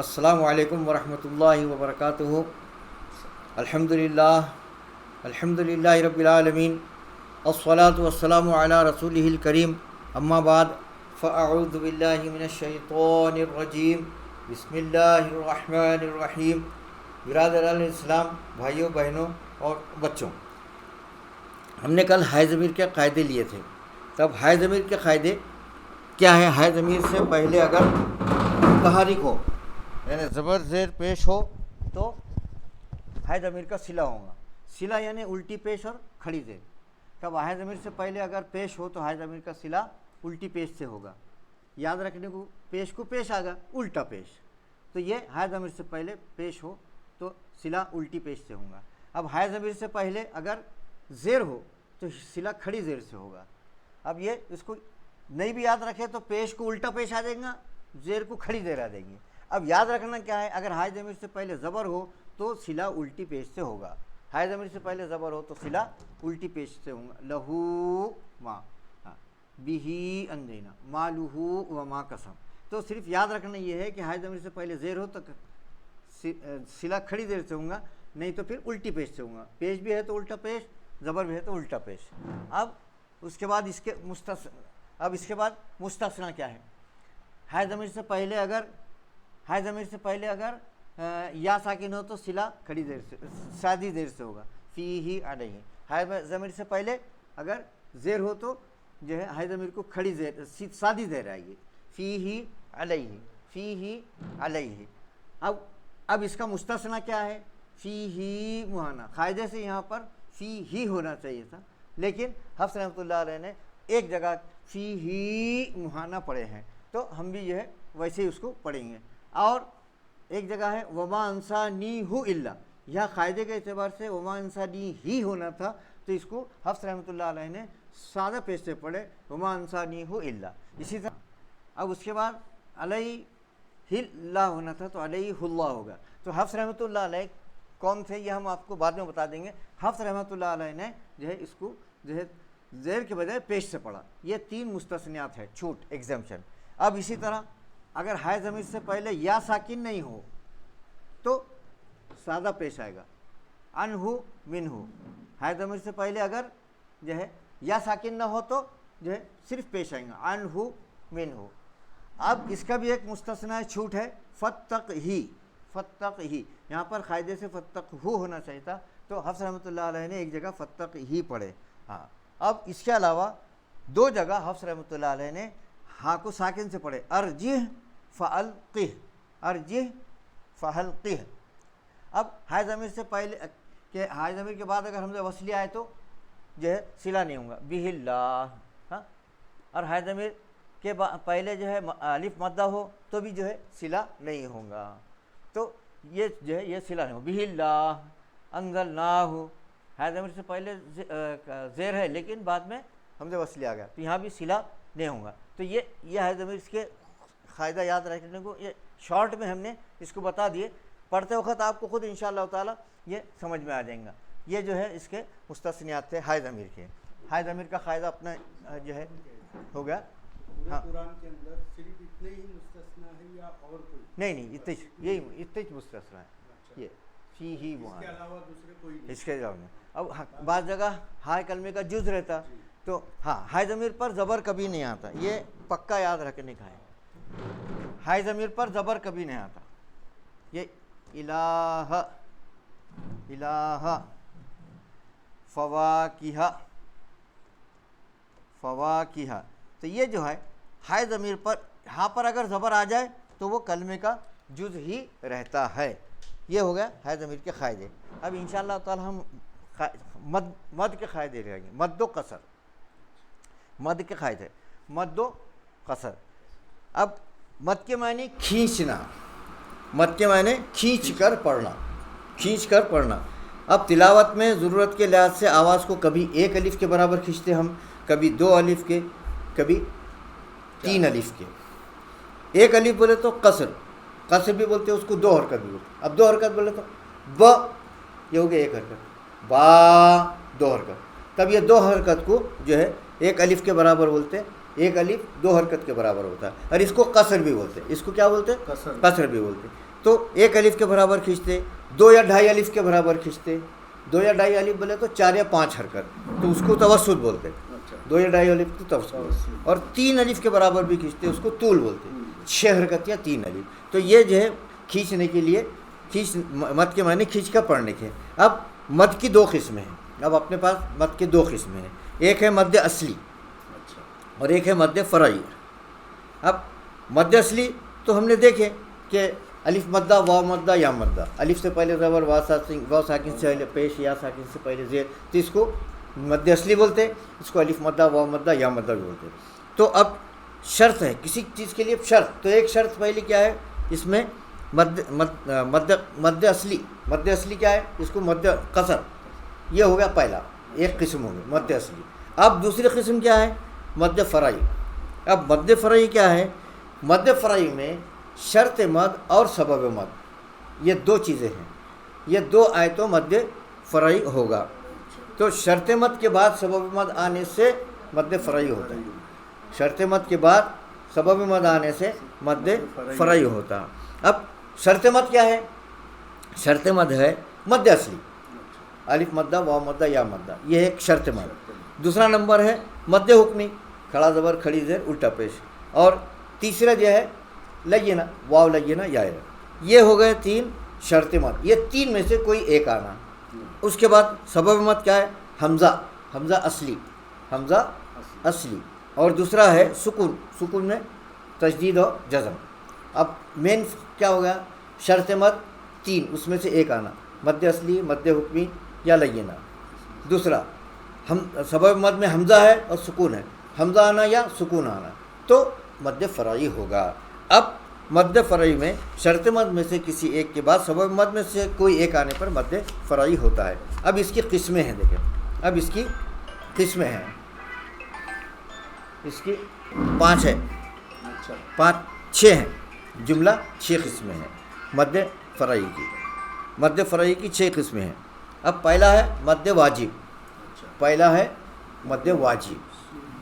السلام علیکم ورحمۃ اللہ وبرکاتہ. الحمدللہ رب العالمین والصلاة والسلام علی رسولہ الکریم. اما بعد فاعوذ باللہ من الشیطان الرجیم. بسم اللہ الرحمن الرحیم. برادران الاسلام، بھائیوں بہنوں اور بچوں، ہم نے کل ہائے ضمیر کے قاعدے لیے تھے. تب ہائے ضمیر کے قاعدے کیا ہے؟ ہائے ضمیر سے پہلے اگر متحرک ہو یعنی زبر زیر پیش ہو تو ہائے ضمیر کا صلہ ہوگا. صلہ یعنی الٹی پیش اور کھڑی زیر. تب ہائے ضمیر سے پہلے اگر پیش ہو تو ہائے ضمیر کا صلہ الٹی پیش سے ہوگا. یاد رکھنے کو پیش آ گا الٹا پیش، تو یہ ہائے ضمیر سے پہلے پیش ہو تو صلہ الٹی پیش سے ہوگا. اب ہائے ضمیر سے پہلے اگر زیر ہو تو صلہ کھڑی زیر سے ہوگا. اب یہ اس کو نہیں بھی یاد رکھے تو پیش کو الٹا پیش آ جائے گا، زیر کو کھڑی زیر آ جائیں گی. اب یاد رکھنا کیا ہے، اگر ہائے ضمیر سے پہلے زبر ہو تو صلہ الٹی پیش سے ہوگا. ہائے ضمیر سے پہلے زبر ہو تو صلہ الٹی پیش سے ہوگا. لہو ما بہی انجینا مالہو وما قسم. تو صرف یاد رکھنا یہ ہے کہ ہائے ضمیر سے پہلے زیر ہو تو صلہ کھڑی زیر سے ہوگا، نہیں تو پھر الٹی پیش سے ہوگا. پیش بھی ہے تو الٹا پیش، زبر بھی ہے تو الٹا پیش. اب اس کے بعد اس کے بعد مستثنیٰ کیا ہے؟ ہائے ضمیر سے پہلے اگر یا ساکن ہو تو صلہ کھڑی زیر سے سادی زیر سے ہوگا. فیہ علیہ. ہائے ضمیر سے پہلے اگر زیر ہو تو جو ہے ہائے ضمیر کو کھڑی زیر سادی زیر آئے گی. فیہ علیہ. اب اس کا مستثنیٰ کیا ہے؟ فیہ مہانا. قاعدے سے یہاں پر فیہ ہونا چاہیے تھا، لیکن حفص رحمۃ اللہ علیہ نے ایک جگہ فیہ مہانا پڑھے ہیں تو ہم بھی جو ہے ویسے ہی اس کو پڑھیں گے. اور ایک جگہ ہے وما انسانیہ الا. یہاں قاعدے کے اعتبار سے وما انسانی ہی ہونا تھا تو اس کو حفص رحمۃ اللہ علیہ نے سادہ پیش سے پڑھے وما انسانیہ الا. اسی طرح اب اس کے بعد علیہ اللہ ہونا تھا تو علیہ اللہ ہوگا. تو حفص رحمۃ اللہ علیہ کون تھے یہ ہم آپ کو بعد میں بتا دیں گے. حفص رحمۃ اللہ علیہ نے جو ہے اس کو جو ہے زیر کے بجائے پیش سے پڑھا. یہ 3 مستثنیات ہے، چھوٹ، ایگزمپشن. اب اسی طرح اگر ہائے ضمیر سے پہلے یا ساکن نہیں ہو تو سادہ پیش آئے گا. انہو منہو. ہائے ضمیر سے پہلے اگر جو ہے یا ساکن نہ ہو تو جو ہے صرف پیش آئیں گا انہو منہو. اب اس کا بھی ایک مستثنیٰ چھوٹ ہے، فتقہی. یہاں پر قاعدے سے فتقہو ہونا چاہیے تھا تو حفص رحمۃ اللہ علیہ نے ایک جگہ فتقہی پڑھے. ہاں. اب اس کے علاوہ 2 جگہ حفص رحمۃ اللہ علیہ نے ہاں کو ساکن سے پڑھے. ارجح فالقہ. اب ہائے ضمیر سے پہلے کہ ہائے ضمیر کے بعد اگر حمزہ وصلی آئے تو جو ہے صلہ نہیں ہوگا بہ اللہ. ہاں. اور ہائے ضمیر کے پہلے جو ہے الف مدہ ہو تو بھی جو ہے صلہ نہیں ہوگا. تو یہ جو ہے یہ صلہ نہیں ہوگا. بہ اللہ انزلناہ. ہائے ضمیر سے پہلے زیر ہے لیکن بعد میں حمزہ وصلی آ گیا تو یہاں بھی صلہ نہیں ہوگا. تو یہ ہائے ضمیر اس کے قاعدہ یاد رکھنے کو یہ شارٹ میں ہم نے اس کو بتا دیے. پڑھتے وقت آپ کو خود انشاءاللہ تعالی یہ سمجھ میں آ جائیں گا. یہ جو ہے اس کے مستثنیات تھے ہائے ضمیر کے. ہائے ضمیر کا قاعدہ اپنا جو ہے ہو گیا. ہاں. قرآن کے اندر صرف اتنے ہی مستثنیٰ ہے یا اور کوئی؟ نہیں اتنے مستثنیٰ ہے. یہ فی ہی اس کے علاوہ دوسرے کوئی نہیں. اس کے علاوہ نہیں. اب بعض جگہ ہائے کلمے کا جز رہتا تو ہاں ہائے ضمیر پر زبر کبھی نہیں آتا. یہ پکا یاد رکھنے کا ہے. ہائے ضمیر پر زبر کبھی نہیں آتا. یہ الہ فواکہ. تو یہ جو ہے ہائے ضمیر پر ہاں پر اگر زبر آ جائے تو وہ کلمے کا جز ہی رہتا ہے. یہ ہو گیا ہائے ضمیر کے قاعدے. اب انشاءاللہ تعالی ہم مد کے قاعدے لیں گے. مد و قصر. مد کے قاعدے مد و قصر. اب مد کے معنی کھینچنا. مد کے معنی کھینچ کر پڑھنا. اب تلاوت میں ضرورت کے لحاظ سے آواز کو کبھی 1 الف کے برابر کھینچتے ہم، کبھی 2 الف کے، کبھی 3 الف کے. 1 الف بولے تو قصر بھی بولتے ہیں اس کو، 2 حرکت بھی بولتے ہیں. اب 2 حرکت بولے تو ب، یہ ہو گیا 1 حرکت، با 2 حرکت. تب یہ 2 حرکت کو جو ہے 1 الف کے برابر بولتے ہیں. 1 الف 2 حرکت کے برابر ہوتا ہے. اور اس کو قصر بھی بولتے ہیں. اس کو کیا بولتے ہیں؟ قصر بھی بولتے ہیں. تو 1 الف کے برابر کھینچتے, 2 یا 2.5 الف کے برابر کھینچتے. 2 یا 2.5 الف بولے تو 4 یا 5 حرکت, تو اس کو توسط بولتے. 2 یا 2.5 الف تو توسط. اور 3 الف کے برابر بھی کھینچتے, اس کو طول بولتے. 6 حرکت یا 3 الف. تو یہ جو ہے کھینچنے کے لیے, مد کے معنی کھینچ کر پڑھنے کے. اب مد کی 2 قسمیں ہیں. اب اپنے پاس مد کے 2 قسمیں ہیں. ایک ہے مد اصلی اور ایک ہے مد فرعی. اب مد اصلی تو ہم نے دیکھے کہ الف مدہ, واو مدہ, یا مدہ. الف سے پہلے زبر, واو ساکن سے پیش, یا ساکن سے پہلے زیر, تو اس کو مد اصلی بولتے. اس کو الف مدہ, واو مدہ, یا مدہ بھی بولتے. تو اب شرط ہے کسی چیز کے لیے شرط. تو ایک شرط پہلی کیا ہے اس میں, مد اصلی کیا ہے, اس کو مد قصر, یہ ہو گیا پہلا, ایک قسم ہو گیا مد اصلی. اب دوسری قسم کیا ہے, مد فرعی. اب مد فرعی کیا ہے, مد فرعی میں شرط مد اور سبب مد, یہ 2 چیزیں ہیں. یہ 2 آئے تو مد فرعی ہوگا. تو شرط مد کے بعد سبب مد آنے سے مد فرعی ہوتا ہے. شرط مد کے بعد سبب مد آنے سے مد فرعی ہوتا. اب شرط مد کیا ہے, شرط مد ہے مد اصلی, الف مدہ, واو مدہ, یا مدہ, یہ ایک شرط مد. دوسرا نمبر ہے مد حکمی, کھڑا زبر, کھڑی زیر, الٹا پیش. اور تیسرا جو ہے لینہ, واو لینہ, یا. یہ ہو گئے 3 شرط مد. یہ 3 میں سے کوئی ایک آنا. اس کے بعد سبب مد کیا ہے, حمزہ اصلی. اور دوسرا ہے سکون میں تشدید اور جزم. اب مین کیا ہو گیا, شرط مد 3, اس میں سے ایک آنا, مد اصلی, مد حکمی, یا لینہ. دوسرا سبب مد میں حمزہ ہے اور سکون ہے, حمزہ آنا یا سکون آنا, تو مد فرعی ہوگا. اب مد فرعی میں شرط مد میں سے کسی ایک کے بعد سبب مد میں سے کوئی ایک آنے پر مد فرعی ہوتا ہے. اب اس کی قسمیں ہیں, دیکھیں اب اس کی قسمیں ہیں, اس کی 5 ہے, 6 ہیں, جملہ 6 قسمیں ہیں مد فرعی کی. مد فرعی کی 6 قسمیں ہیں. اب پہلا ہے مد واجب.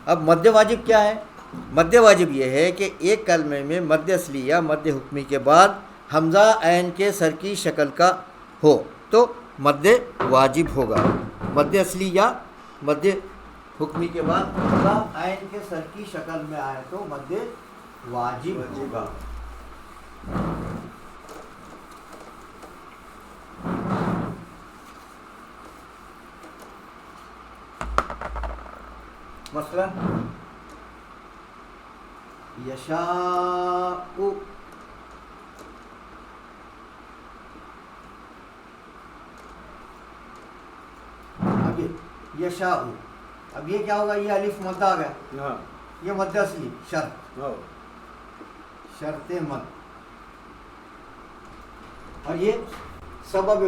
اب مد واجب کیا ہے, مد واجب یہ ہے کہ ایک کلمے میں مد اصلی یا مد حکمی کے بعد حمزہ عین کے سر کی شکل کا ہو تو مد واجب ہوگا. مد اصلی یا مد حکمی کے بعد حمزہ عین کے سر کی شکل میں آئے تو مد واجب ہوگا. مثلا یشاء, اب یشاء, اب یہ کیا ہوگا, یہ الف مد آ گیا, یہ مد اصلی شرط مد, اور یہ سبب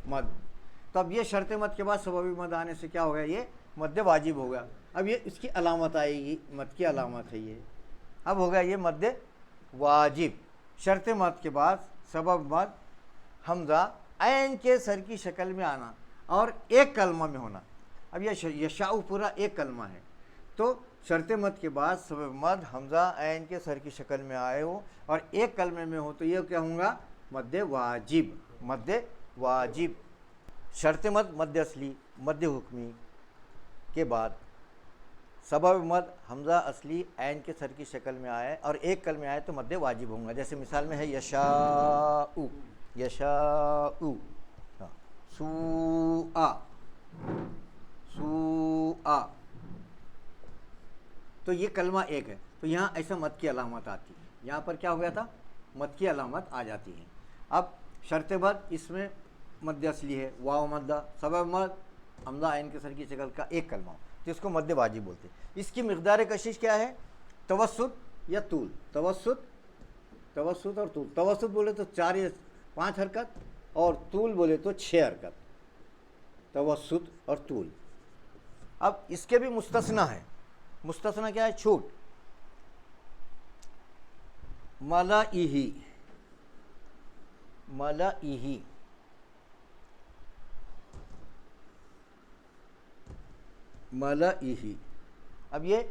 مد. تو اب یہ شرط مد کے بعد سبب مد آنے سے کیا ہوگا, یہ مد واجب ہوگا. اب یہ اس کی علامت آئے گی, مد کی علامت ہے یہ. اب ہوگا یہ مد واجب, شرط مد کے بعد سبب مد, حمزہ عین کے سر کی شکل میں آنا اور ایک کلمہ میں ہونا. اب یہ یشاء پورا ایک کلمہ ہے, تو شرط مد کے بعد سبب مد حمزہ عین کے سر کی شکل میں آئے ہو اور ایک کلمے میں ہو تو یہ کیا ہوگا, مد واجب. شرط مد مد اصلی, مد حکمی کے بعد سبب مد حمزہ اصلی عین کے سر کی شکل میں آئے اور ایک کلمے آئے تو مد واجب ہوں گا. جیسے مثال میں ہے یشاء, سوء, تو یہ کلمہ ایک ہے, تو یہاں ایسا مد کی علامت آتی ہے. یہاں پر کیا ہو گیا تھا, مد کی علامت آ جاتی ہے. اب شرط مد اس میں مد اصلی ہے, واو مدہ, سبب مد حمزہ عین کے سر کی شکل کا ایک کلمہ ہو تو اس کو مد واجب بولتے ہیں. اس کی مقدار کشش کیا ہے, توسط یا طول. توسط اور طول. توسط بولے تو 4 یا 5 حرکت اور طول بولے تو 6 حرکت, توسط اور طول. اب اس کے بھی مستثنا ہے. مستثنا کیا ہے, چھوٹ. ملائہی, اب یہ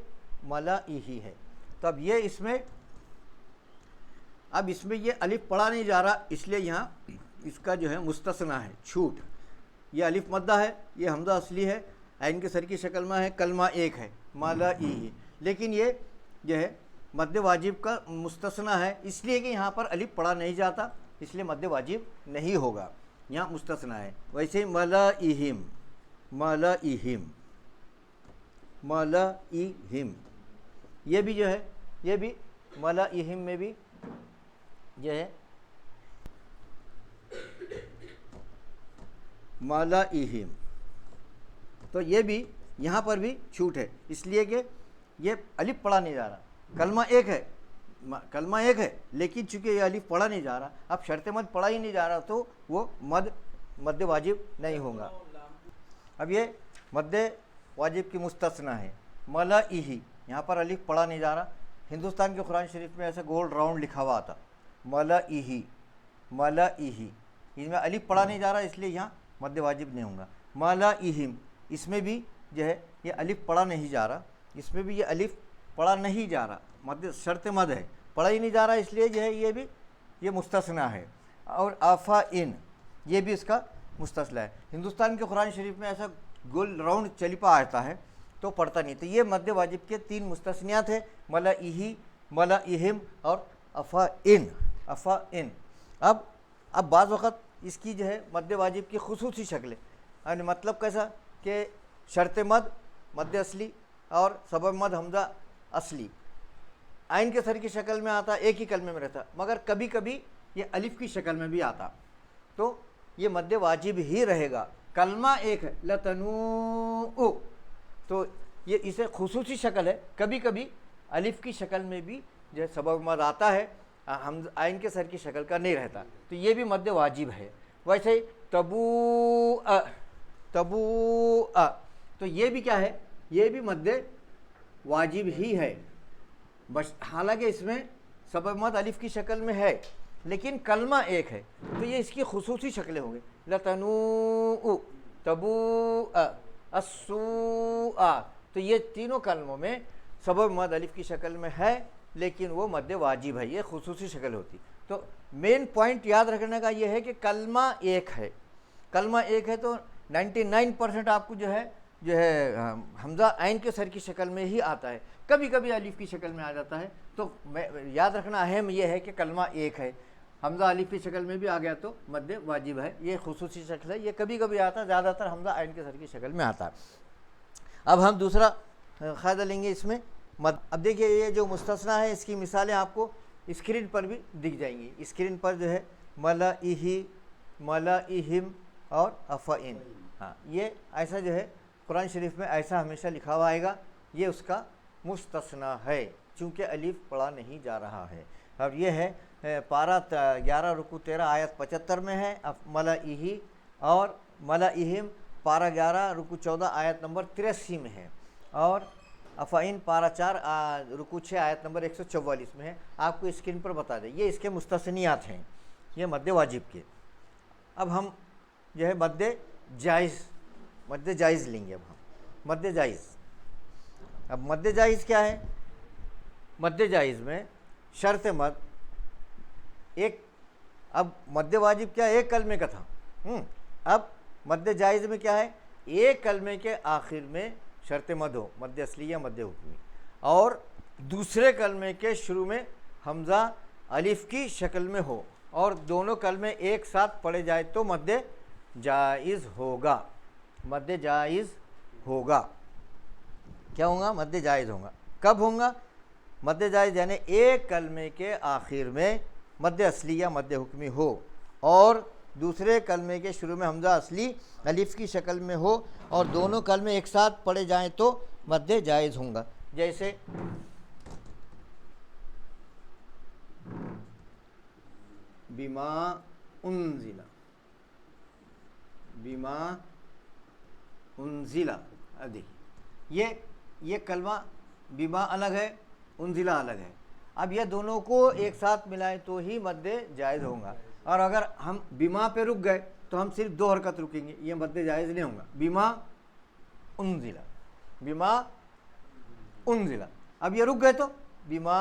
ملائہی ہے, تو اب یہ اس میں اب اس میں یہ الف پڑھا نہیں جا رہا، اس لیے یہاں اس کا جو ہے مستثنا ہے، چھوٹ. یہ الف مدہ ہے، یہ حمزہ اصلی ہے، عین کے سر کی شکل میں ہے، کلمہ ایک ہے ملائہ، لیکن یہ جو ہے مد واجب کا مستثنا ہے، اس لیے کہ یہاں پر الف پڑھا نہیں جاتا، اس لیے مد واجب نہیں ہوگا، یہاں مستثنا ہے. ویسے ہی ملائہم، ملائہم، ملائہم، یہ بھی جو ہے، یہ بھی ملائہم میں بھی جو ہے ملائہم، تو یہ بھی یہاں پر بھی چھوٹ ہے، اس لیے کہ یہ الف پڑھا نہیں جا رہا، کلمہ ایک ہے، کلمہ ایک ہے، لیکن چونکہ یہ الف پڑھا نہیں جا رہا، اب شرط مد پڑھا ہی نہیں جا رہا تو وہ مد واجب نہیں ہوگا. اب یہ مد واجب کی مستثنا ہے ملائہ، یہاں پر الف پڑھا نہیں جا رہا. ہندوستان کے قرآن شریف میں ایسا گول راؤنڈ لکھا ہوا آتا ملائہ، ملائہ، اس میں الف پڑھا نہیں جا رہا، اس لیے یہاں مد واجب نہیں ہوگا. ملائہم، اس میں بھی جو ہے یہ الف پڑھا نہیں جا رہا، اس میں بھی یہ الف پڑھا نہیں جا رہا، مد شرط مد ہے، پڑھا ہی نہیں جا رہا، اس لیے جو ہے یہ بھی یہ مستثنا ہے. اور آفائن، یہ بھی اس کا مستثنا ہے. ہندوستان کے قرآن شریف میں ایسا گول راؤنڈ چلیپا آتا ہے تو پڑھتا نہیں. تو یہ مد واجب کے 3 مستثنیات ہیں، ملائہ، ملائہم اور افائن، افائن. اب بعض وقت اس کی جو ہے مد واجب کی خصوصی شکلیں، یعنی مطلب کیسا کہ شرط مد، مد اصلی اور سبب مد حمزہ اصلی عین کے سر کی شکل میں آتا، ایک ہی کلمے میں رہتا، مگر کبھی کبھی یہ الف کی شکل میں بھی آتا، تو یہ مد واجب ہی رہے گا. کلمہ ایک ہے لتنوء، تو یہ اسے خصوصی شکل ہے، کبھی کبھی الف کی شکل میں بھی جو سبب مد آتا ہے، عین کے سر کی شکل کا نہیں رہتا، تو یہ بھی مد واجب ہے. ویسے ہی تبوء، تبوء، تو یہ بھی کیا ہے، یہ بھی مد واجب ہی ہے، بس حالانکہ اس میں سبب مد الف کی شکل میں ہے لیکن کلمہ ایک ہے، تو یہ اس کی خصوصی شکلیں ہوں گی. لتنوء، تبوء، السوء، تو یہ تینوں کلموں میں سبب مد الف کی شکل میں ہے لیکن وہ مد واجب ہے، یہ خصوصی شکل ہوتی. تو مین پوائنٹ یاد رکھنے کا یہ ہے کہ کلمہ ایک ہے، کلمہ ایک ہے تو 99% آپ کو جو ہے حمزہ عین کے سر کی شکل میں ہی آتا ہے، کبھی کبھی الف کی شکل میں آ جاتا ہے. تو یاد رکھنا اہم یہ ہے کہ کلمہ ایک ہے، حمزہ الف کی شکل میں بھی آ گیا تو مد واجب ہے، یہ خصوصی شکل ہے، یہ کبھی کبھی آتا ہے، زیادہ تر حمزہ عین کے سر کی شکل میں آتا ہے. اب ہم دوسرا قاعدہ لیں گے اس میں مد. اب دیکھیے یہ جو مستثنا ہے اس کی مثالیں آپ کو اسکرین پر بھی دکھ جائیں گی. اسکرین پر جو ہے ملائہ، ملائہم اور افائن، ہاں یہ ایسا جو ہے قرآن شریف میں ایسا ہمیشہ لکھا ہوا آئے گا، یہ اس کا مستثنا ہے چونکہ الف پڑھا نہیں جا رہا ہے. اب یہ ہے پارہ 11 رکوع 13 آیت 75 میں ہے ملائہ، اور ملائہم پارہ 11 رکوع 14 آیت نمبر 83 میں ہے، اور افائن پارہ 4 رکوع 6 آیت نمبر 144 میں ہے. آپ کو اسکرین پر بتا دیں یہ اس کے مستثنیات ہیں، یہ مد واجب کے. اب ہم جو ہے مد جائز لیں گے. اب ہم مد جائز، اب مد جائز کیا ہے؟ مد جائز میں شرط مد ایک، اب مد واجب کیا ایک کلمے کا تھا، اب مد جائز میں کیا ہے، ایک کلمے کے آخر میں شرط مد ہو، مد اصلی یا مد حکمی، اور دوسرے کلمے کے شروع میں حمزہ الف کی شکل میں ہو، اور دونوں کلمے ایک ساتھ پڑھے جائے تو مد جائز ہوگا. مد جائز ہوگا، کیا ہوگا؟ مد جائز ہوگا. کب ہوگا مد جائز؟ یعنی ایک کلمے کے آخر میں مد اصلی یا مد حکمی ہو، اور دوسرے کلمے کے شروع میں حمزہ اصلی الف کی شکل میں ہو، اور دونوں کلمے ایک ساتھ پڑھے جائیں تو مد جائز ہوں گا. جیسے بما انزل، بما انزل. اب دیکھیے یہ کلمہ بما الگ ہے، انزل الگ ہے. اب یہ دونوں کو ایک ساتھ ملائیں تو ہی مد جائز ہوگا، اور اگر ہم بما پہ رک گئے تو ہم صرف 2 حرکت رکیں گے، یہ مد جائز نہیں ہوگا. بما انزل، بما انزل. اب یہ رک گئے تو بما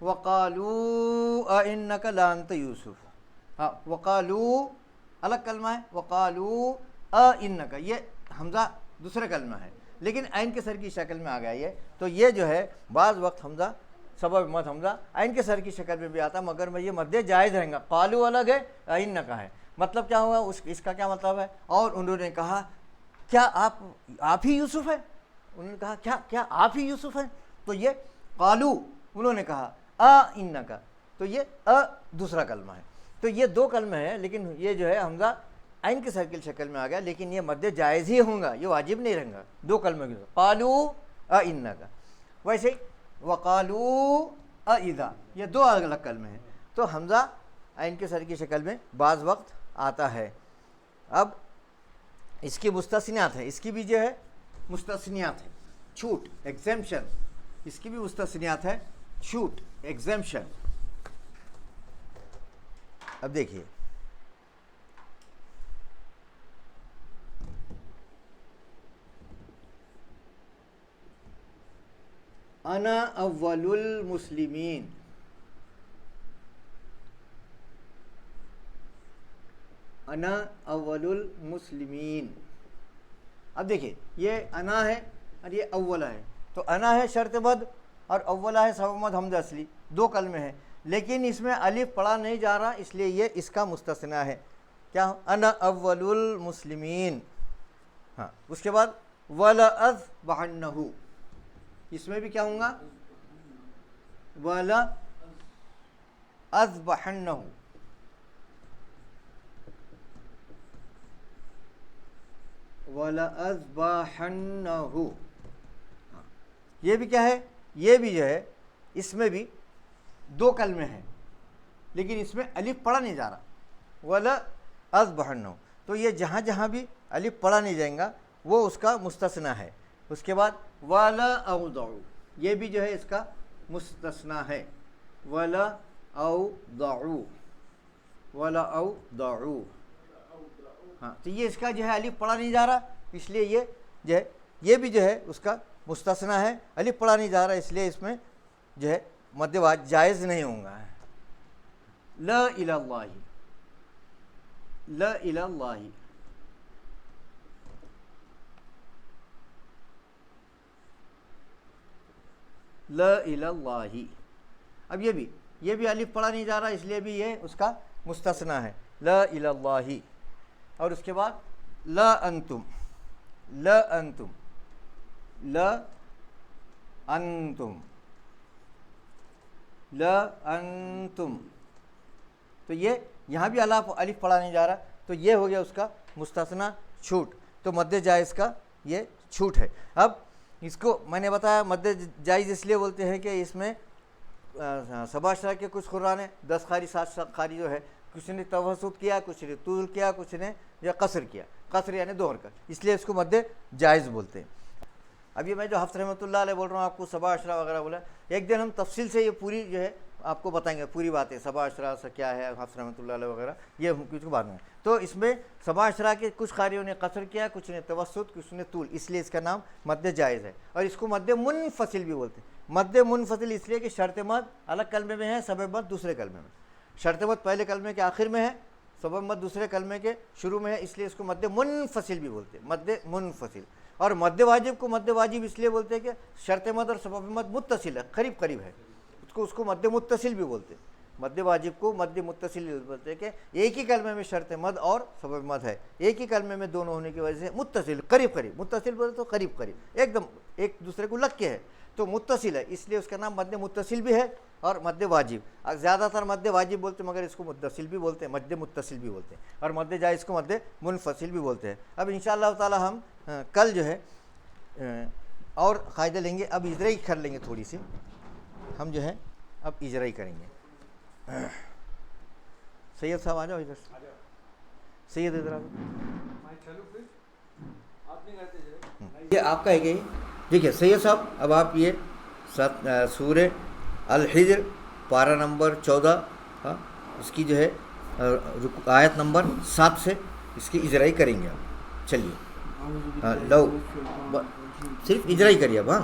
وقالو اِنَّكَ لَأَنْتَ یوسف. ہاں وقالو الگ کلمہ ہے, وقالو اِنَّكَ یہ حمزہ دوسرا کلمہ ہے لیکن عین کے سر کی شکل میں آ گیا یہ. تو یہ جو ہے بعض وقت حمزہ سبب مد حمزہ عین کے سر کی شکل میں بھی آتا مگر میں یہ مد جائز رہیں گا. قالو الگ ہے, اِنَّكَ ہے. مطلب کیا ہوا اس کا کیا مطلب ہے؟ اور انہوں نے کہا کیا آپ ہی یوسف ہیں؟ انہوں نے کہا کیا آپ ہی یوسف ہیں؟ تو یہ قالو انہوں نے کہا اِنَّكَ, تو یہ دوسرا کلمہ ہے. تو یہ دو کلمے ہیں لیکن یہ جو ہے حمزہ عین کی سر کی شکل میں آ گیا لیکن یہ مد جائز ہی ہوں گا, یہ واجب نہیں رہیں گا. دو کلمے کی قالو اِنَّكَ. ویسے وقالو اِذَا یہ دو الگ الگ کلمے ہیں. تو حمزہ عین کے سر کی شکل میں بعض وقت آتا ہے. اب اس کی مستثنیات ہیں, اس کی بھی جو ہے مستثنیات ہیں, چھوٹ ایگزیمپشن, اس کی بھی مستثنیات ہے, چھوٹ ایگزیمپشن. اب دیکھیے انا اول المسلمین, انا اول المسلمین. اب دیکھیے یہ انا ہے اور یہ اولا ہے. تو انا ہے شرط مد اور اولا ہے سبب مد حمزہ اصلی, دو کلمے ہیں لیکن اس میں الف پڑھا نہیں جا رہا اس لیے یہ اس کا مستثنیٰ ہے. کیا انا اول المسلمین. ہاں اس کے بعد وَلَأَذْبَحَنَّهُ, اس میں بھی کیا ہوں گا وَلَأَذْبَحَنَّهُ. وَلَأَذْبَحَنَّهُ. یہ بھی کیا ہے, یہ بھی جو ہے اس میں بھی دو کلمے ہیں لیکن اس میں الف پڑھا نہیں جا رہا, وَلَأَذْبَحَنَّهُ. تو یہ جہاں جہاں بھی الف پڑھا نہیں جائیں گا وہ اس کا مستثنیٰ ہے. اس کے بعد وَلَأَوْضَعُ, یہ بھی جو ہے اس کا مستثنیٰ ہے. وَلَأَوْضَعُ, وَلَأَوْضَعُ. ہاں تو یہ اس کا جو ہے الف پڑھا نہیں جا رہا اس لیے یہ جو ہے یہ بھی جو ہے اس کا مستثنیٰ ہے, الف پڑھا نہیں جا رہا اس لیے اس میں جو ہے مد جائز نہیں ہوں گا. لا الى اللہ, لا الى اللہ. لا الى اللہ. اب یہ بھی الف پڑھا نہیں جا رہا اس لیے بھی یہ اس کا مستثنیٰ ہے, لا الى اللہ. اور اس کے بعد لا انتم, لا انتم, لا انتم, لا انتم. تو یہ یہاں بھی الف پڑھا نہیں جا رہا تو یہ ہو گیا اس کا مستثنیٰ چھوٹ. تو مد جائز کا یہ چھوٹ ہے. اب اس کو میں نے بتایا مد جائز اس لیے بولتے ہیں کہ اس میں سبا اشرا کے کچھ قرآن ہیں, 10 خاری 7 خاری جو ہے, کچھ نے توسط کیا, کچھ نے طول کیا, کچھ نے یا قصر کیا, قصر یعنی دو حرکت, اس لیے اس کو مد جائز بولتے ہیں. اب یہ میں جو حفظ رحمۃ اللہ علیہ بول رہا ہوں آپ کو سبا اشرا وغیرہ بولا, ایک دن ہم تفصیل سے یہ پوری جو ہے آپ کو بتائیں گے پوری باتیں سبا اشرا سے کیا ہے, حفظ رحمۃ اللہ علیہ وغیرہ یہ کچھ بعد میں. تو اس میں سبا اشرا کے کچھ قاریوں نے قصر کیا, کچھ نے توسط, کچھ نے طول, اس لیے اس کا نام مد جائز ہے. اور اس کو مد منفصل بھی بولتے ہیں. مد منفصل اس لیے کہ شرط مد الگ کلمے میں ہے, سبب مد دوسرے کلمے میں. شرط مد پہلے کلمے کے آخر میں ہے, سبب مد دوسرے کلمے کے شروع میں ہے, اس لیے اس کو مد منفصل بھی بولتے ہیں, مد منفصل. اور مد واجب کو مد واجب اس لیے بولتے ہیں کہ شرط مد اور سبب مد متصل ہے, قریب قریب ہے, اس کو مد متصل بھی بولتے ہیں. مد واجب کو مد متصل بولتے ہیں کہ ایک ہی کلمے میں شرط مد اور سبب مد ہے, ایک ہی کلمے میں دونوں ہونے کی وجہ سے متصل, قریب قریب. متصل بولتے تو قریب قریب, ایک دم ایک دوسرے کو لگ کے ہے تو متصل ہے, اس لیے اس کا نام مد متصل بھی ہے اور مد واجب. زیادہ تر مد واجب بولتے ہیں مگر اس کو متصل بھی بولتے ہیں, مد متصل بھی بولتے ہیں, اور مد جائز کو مد منفصل بھی بولتے ہیں. اب انشاءاللہ تعالی ہم کل جو ہے اور قاعدہ لیں گے. اب اجرائی کر لیں گے تھوڑی سی, ہم جو ہے اب اجرائی کریں گے. سید صاحب آ جاؤ ادھر, سید ادھر آ جاؤ. یہ آپ کا ہے کہ دیکھیے سید صاحب, اب آپ یہ سورہ الحجر پارہ نمبر 14 ہاں اس کی جو ہے آیت نمبر 7 سے اس کی اجرائی کریں گے آپ. چلیے لو صرف اجرائی کریے اب. ہاں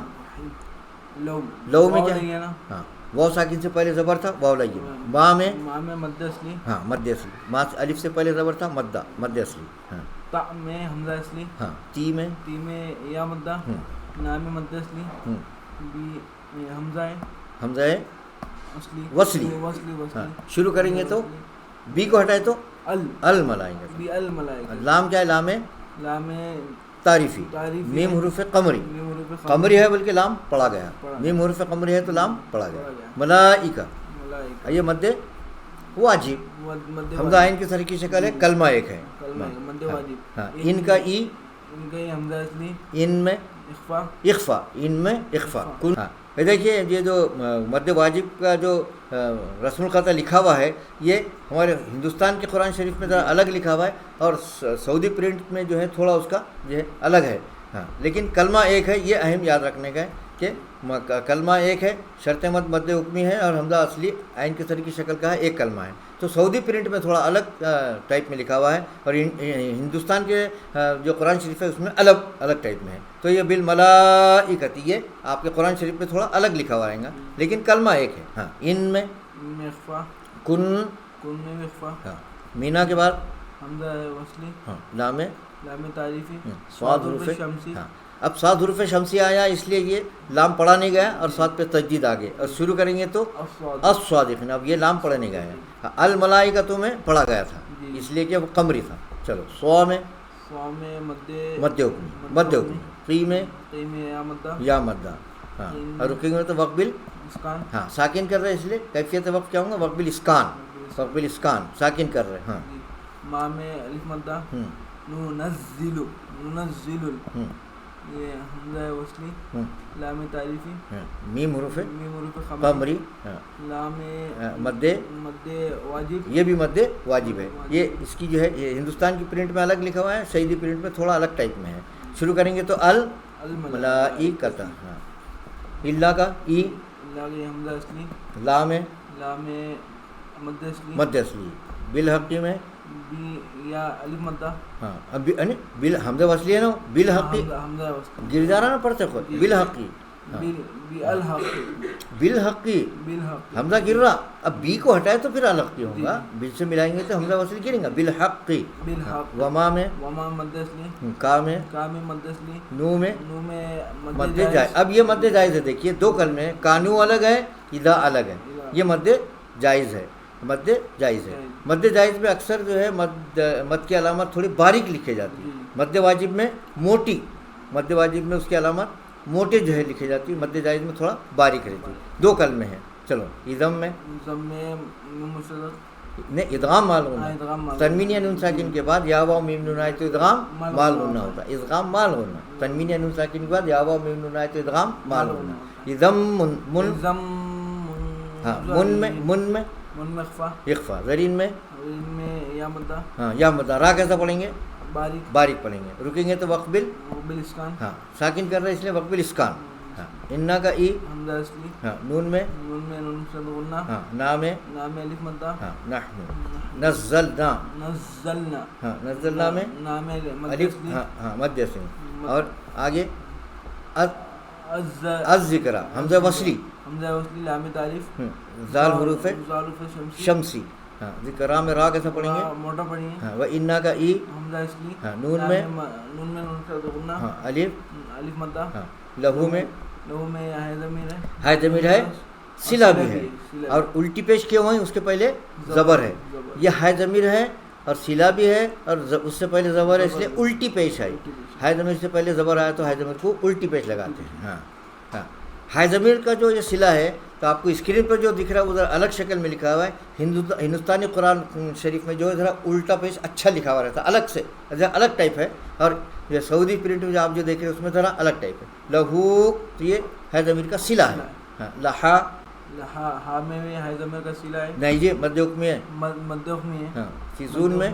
لو میں کیا, ہاں واو ساکن سے پہلے زبر تھا واو لگی با میں ما میں مد اصلی، ہاں مد اصلی، ما الف سے پہلے زبر تھا مدہ مد اصلی، ہاں تا میں حمزہ اصلی، ہاں تی میں تی میں یا مدہ، نا میں مد اصلی، بی حمزہ ہے حمزہ ہے اصلی وصلی، وصلی ہاں وصلی، شروع کریں گے تو بی کو ہٹائے تو ال ال ملائیں گے، بی الملائکہ، لام کیا ہے لام ہے لام تعریفی، تعریفی میم ہے، حروف قمری، میم حروف قمری ہے بلکہ لام پڑھا گیا، پڑھا میم گیا، حروف قمری ہے تو لام پڑھا گیا، پڑھا گیا، ملائکہ ملائکہ، یہ مد واجب، مد حمزہ عین کی سر کی شکل ہے، کلمہ ایک ہے، کلمہ ہے، مد ہاں واجب، ہاں ان کا ای، ان کا یہ حمزہ اصلی، ان میں اخفا، اخفا، ان میں اخفا کن، ہاں یہ دیکھیے یہ جو مد واجب کا جو رسم الخطا لکھا ہوا ہے یہ ہمارے ہندوستان کے قرآن شریف میں ذرا الگ لکھا ہوا ہے، اور سعودی پرنٹ میں جو ہے تھوڑا اس کا جو ہے الگ ہے، ہاں لیکن کلمہ ایک ہے، یہ اہم یاد رکھنے کا ہے کہ کلمہ ایک ہے، شرط مد مد حکمی ہے، اور حمزہ اصلی عین کی سر کی شکل کا ہے، ایک کلمہ ہے، تو سعودی پرنٹ میں تھوڑا الگ ٹائپ میں لکھا ہوا ہے، اور ہندوستان کے جو قرآن شریف ہے اس میں الگ ٹائپ میں ہے، تو یہ بالملائکۃ یہ آپ کے قرآن شریف میں تھوڑا الگ لکھا ہوا رہے گا، لیکن کلمہ ایک ہے، ہاں ان میں اخفا، کن، کن میں بھی اخفا، ہاں مینا کے بعد حمزہ وصلی، ہاں لام لام تعریفی، صاد حروف حروف شمسی، ہاں اب صاد حروف شمسی آیا اس لیے یہ لام پڑھا نہیں گیا اور صاد پہ تجدید آ گئی، اور شروع کریں گے تو الصاد، الصادقین، اب یہ لام پڑھا نہیں گیا ہے، الملائکۃ میں پڑھا گیا تھا جی، اس لیے کہ وہ قمری تھا، چلو سوا میں سوا میں مد مد حکمی، مد حکمی، قی میں قی میں یا مدہ، یا مدہ، ہاں اور رکیں گے تو وقبل، اسکان، ہاں ساکن کر رہے اس لیے کیفیت وقف کیا ہوگا وقبل اسکان، وقبل اسکان ساکن کر رہے، ہاں جی، ما میں الف مدہ، ننزل، ننزل، یہ حمزہ وصلی، لام تعریفی، میم حروف میم حروف قمری، لام مد مد واجب، یہ بھی مد واجب ہے، یہ اس کی جو ہے یہ ہندوستان کی پرنٹ میں الگ لکھا ہوا ہے، سعودی پرنٹ میں تھوڑا الگ ٹائپ میں ہے، شروع کریں گے تو الملائکۃ، ہاں اللہ کا ای، اللہ کے حمزہ اصلی، لام ہے لام مد اصلی، مد اصلی، بالحقی میں بی یا الف مدہ، ہاں اب بل حمزہ وصلی ہے نا بالحقی، حمزہ وصلی، گر جا رہا نا پڑھتے خود بالحقی، بی الحق، بالحقی بالحق، حمزہ گر رہا، اب بی کو ہٹائے تو پھر الحقی ہوگا، بل سے ملائیں گے تو حمزہ وصلی گریں گا، بالحقی، بالحق، وما میں وما مد اصلی، کا میں کا میں مد اصلی، نو میں نو میں مد جائز، اب یہ مد جائز ہے، دیکھیے دو کلمے ہیں، کانو الگ ہے اذا الگ ہے، یہ مد جائز ہے، مد جائز ہے، مد جائز میں اکثر جو ہے مد کی علامت تھوڑی باریک لکھی جاتی ہے، مد واجب میں موٹی، مد واجب میں اس کی علامت موٹے جو ہے لکھی جاتی ہے، مد جائز میں تھوڑا باریک رہتی ہے، دو کلمے ہیں، چلو ادم میں نہیں ادغام مال غنہ، تنوین یا نون ساکن کے بعد یا واو میم نون آئے تو ادغام مال غنہ ہوتا ہے، ادغام مال غنہ، تنوین یا نون ساکن کے بعد یا واو میم نون آئے تو ادغام مال غنہ، ادم من، ہاں من میں اخفا، اخفا، زرین میں یا مدہ، ہاں یا مدہ، را کیسا پڑھیں گے باریک پڑھیں گے، رکیں گے تو وقبل اسکان، ہاں ساکن کر رہے ہیں اس لیے وقبل اسکان، ہاں انا کا ای، حمزہ اصلی، ہاں نون میں نون سے غنہ، ہاں نا میں نام الف مدہ، ہاں نحن نزلنا، نزلنا، ہاں نزلنا میں نام الف، ہاں مد اصلی، اور آگے الذکر حمزہ وصلی، حمزہ وصلی، لام تعریف، زال حروف شمسی، ہاں ذکر میں را کیسا پڑھیں گے موٹا پڑھیں گے، ہاں وہ انا کا ای، حمزہ اصلی، ہاں نون میں نون سے غنہ، ہاں الف مدہ، ہاں لہو میں ہے ضمیر ہے، ہے ضمیر ہے، صلہ بھی ہے، اور الٹی پیش کیے ہوئے ہیں اس کے پہلے زبر ہے، یہ ہے ضمیر ہے اور صلہ بھی ہے، اور اس سے پہلے زبر ہے اس لیے الٹی پیش آئی، ہے ضمیر سے پہلے زبر آیا تو ہے ضمیر کو الٹی پیش لگاتے ہیں، ہاں ہاں ہے ضمیر کا جو یہ صلہ ہے تو آپ کو اسکرین پر جو دکھ رہا ہے ادھر الگ شکل میں لکھا ہوا ہے، ہندوستانی قرآن شریف میں جو ہے ذرا الٹا پیش اچھا لکھا ہوا رہتا ہے، الگ سے الگ ٹائپ ہے، اور یہ سعودی پرنٹ میں جو آپ جو دیکھ رہے ہیں اس میں ذرا الگ ٹائپ ہے، لہو تو یہ ہے ضمیر کا صلہ ہے، ہاں لہا ہا میں بھی ہے ضمیر کا صلہ ہے، نہیں یہ مد حکمی ہے، مد حکمی ہے، ہاں فیزون میں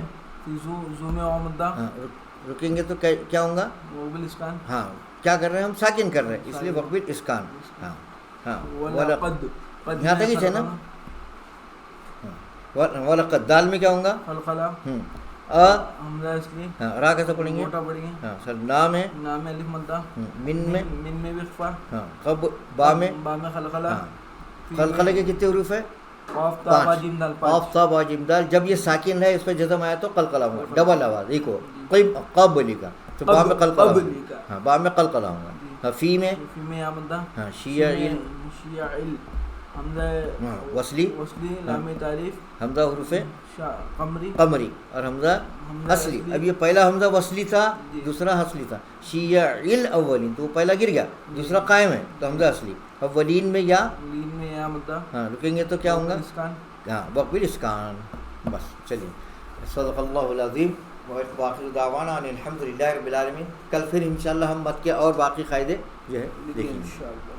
زو میں او مدہ، ہاں رکیں گے تو کیا ہوں گا وقبل اسکان، ہاں کیا کر رہے ہیں ہم ساکن کر رہے ہیں اس لیے وقبل اسکان، ہاں ہاں ولقد، یہاں تک ہی ہے نا، ولقد دال میں کیا ہوں گا خلقلا، حمزہ اصلی، ہاں را کیسا پڑھیں گے موٹا پڑھیں گے، ہاں سر نام ہے، الف مدہ، من میں بھی اخفا، ہاں قب با میں خلقلا، ہاں قلقلہ کے کتنے حروف ہے؟ قاف تا با جیم دال پانچ. قاف تا با جیم دال. جب یہ ساکن ہے اس پہ جزم آیا تو قلقلہ ہوگا, ڈبل آواز. دیکھو قبلی کا تو با میں قلقلہ ہوگا, ہاں با میں قلقلہ ہوگا. ہاں فی میں فی میں یا مدہ. ہاں شیعل شیعل حمزہ وصلی وصلی لام تعریف حمزہ حروف قمری قمری اور حمزہ اصلی. اب یہ پہلا حمزہ وصلی تھا, دوسرا اصلی تھا. شیعل اولین تو وہ پہلا گر گیا, دوسرا قائم ہے تو حمزہ اصلی. اولین میں یا لین میں یا مدہ. ہاں رکیں گے تو کیا ہوں گا؟ اسکان. ہاں وقبل اسکان. بس چلیے, صدق اللہ العظیم. باقی دعوانا الحمد للہ رب العالمین. کل پھر انشاءاللہ ہم مت کے اور باقی قاعدے جو ہے دیکھیں گے. انشاءاللہ.